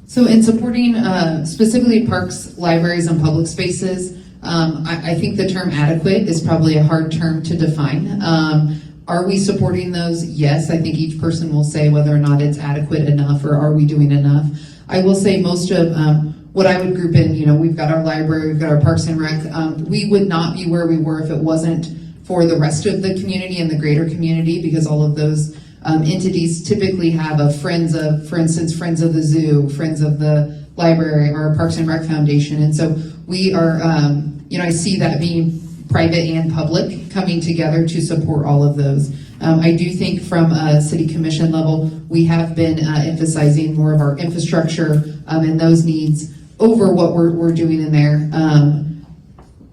So in supporting specifically parks, libraries, and public spaces, I think the term adequate is probably a hard term to define. Are we supporting those? Yes, I think each person will say whether or not it's adequate enough or are we doing enough. I will say most of what I would group in, we've got our library, we've got our Parks and Rec. We would not be where we were if it wasn't for the rest of the community and the greater community, because all of those entities typically have a friends of, for instance, Friends of the Zoo, Friends of the Library, or Parks and Rec Foundation. And so we are, I see that being private and public coming together to support all of those. I do think from a city commission level, we have been emphasizing more of our infrastructure and those needs over what we're doing in there.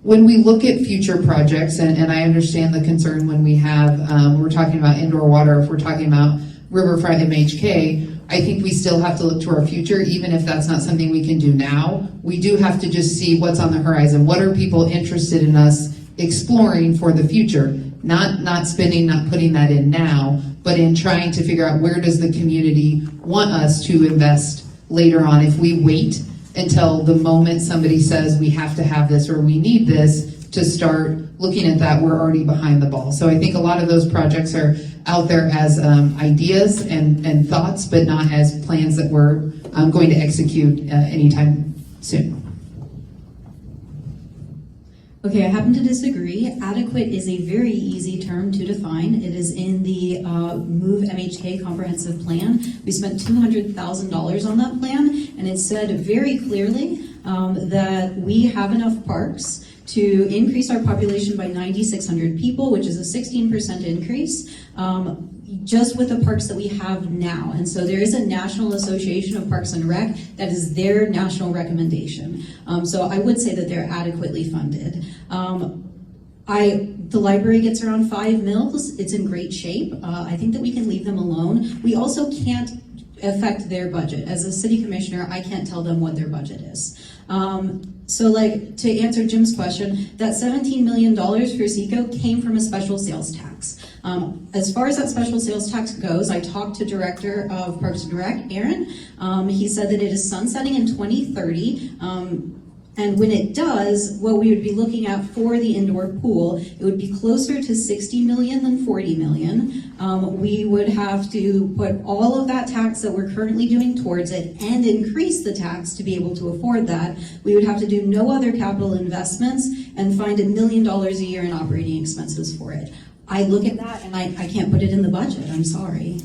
When we look at future projects, and I understand the concern when we have, we're talking about indoor water, if we're talking about Riverfront MHK, I think we still have to look to our future, even if that's not something we can do now. We do have to just see what's on the horizon. What are people interested in us exploring for the future? Not spending, not putting that in now, but in trying to figure out where does the community want us to invest later on. If we wait until the moment somebody says we have to have this or we need this to start looking at that, we're already behind the ball. So I think a lot of those projects are out there as ideas and thoughts, but not as plans that we're going to execute anytime soon. Okay, I happen to disagree. Adequate is a very easy term to define. It is in the Move MHK comprehensive plan. We spent $200,000 on that plan, and it said very clearly that we have enough parks to increase our population by 9,600 people, which is a 16% increase, just with the parks that we have now. And so there is a National Association of Parks and Rec that is their national recommendation. So I would say that they're adequately funded. The library gets around 5 mils. It's in great shape. I think that we can leave them alone. We also can't affect their budget. As a city commissioner, I can't tell them what their budget is. So to answer Jim's question, that $17 million for SECO came from a special sales tax. As far as that special sales tax goes, I talked to Director of Parks and Rec, Aaron. He said that it is sunsetting in 2030. And when it does, what we would be looking at for the indoor pool, it would be closer to 60 million than 40 million. We would have to put all of that tax that we're currently doing towards it and increase the tax to be able to afford that. We would have to do no other capital investments and find $1 million a year in operating expenses for it. I look at that and I can't put it in the budget, I'm sorry.